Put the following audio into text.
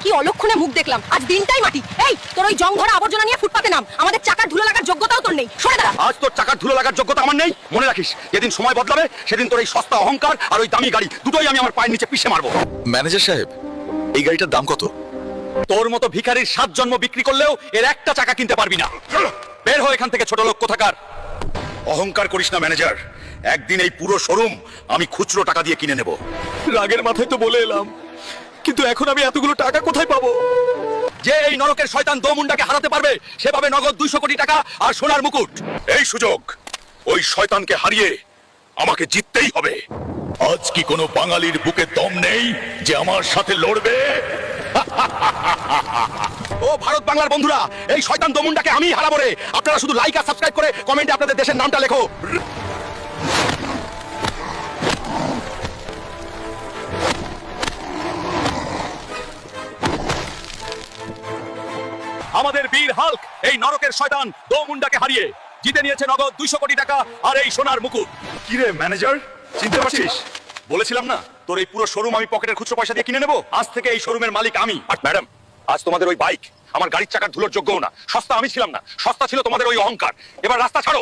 কি অলক্ষণে মুখ দেখলাম, আজ দিনটাই মাটি। এই তোর ওই জং ধরা আবর্জনা নিয়ে ফুটপাতে নাম, আমাদের চাকার ধুলো লাগার যোগ্যতাও তোর নেই, সরে দাঁড়া। আজ তোর চাকার ধুলো লাগার যোগ্যতা আমার নেই, মনে রাখিস যেদিন সময় বদলাবে সেদিন তোর এই সস্তা অহংকার আর ওই দামি গাড়ি দুটোই আমি আমার পায়ের নিচে পিষে মারবো। ম্যানেজার সাহেব, এই গাড়িটার দাম কত? তোর মতো ভিখারির 7 জন্ম বিক্রি করলেও এর একটা চাকা কিনতে পারবি না। বের হো এখান থেকে ছোট লোক কোথাকার। অহংকার করিস না ম্যানেজার, একদিন এই পুরো শোরুম আমি খুচরো টাকা দিয়ে কিনে নেব। রাগের মাথায় তো বলে এলাম, কিন্তু এখন আমি এতগুলো টাকা কোথায় পাবো? যে এই নরকের শয়তান দোমুন্ডাকে হারাতে পারবে সে পাবে নগদ 200 কোটি টাকা আর সোনার মুকুট। এই সুযোগ ওই শয়তানকে হারিয়ে আমাকে জিততেই হবে। আজ কি কোনো বাঙালির বুকে দম নেই যে আমার সাথে লড়বে? ও ভারত বাংলার বন্ধুরা, এই শয়তান দোমুন্ডাকে আমি হারাবো রে। আপনারা শুধু লাইক আর সাবস্ক্রাইব করে কমেন্টে আপনাদের দেশের নামটা লেখো। আমাদের বীর হাল্ক এই নরকের শয়তান দোমুন্ডাকে হারিয়ে জিতে নিয়েছে নগদ 200 কোটি টাকা আর এই সোনার মুকুট। কি রে ম্যানেজার, চিনতে পারছিস? বলেছিলাম না তোর এই পুরো শোরুম আমি পকেটের খুচরো পয়সা দিয়ে কিনে নেব। আজ থেকে এই শোরুমের মালিক আমি। আর ম্যাডাম, আজ তোমাদের ওই বাইক আমার গাড়ির চাকার ধুলোর যোগ্যও না। সস্তা আমি ছিলাম না, সস্তা ছিল তোমাদের ওই অহংকার। এবার রাস্তা ছাড়ো।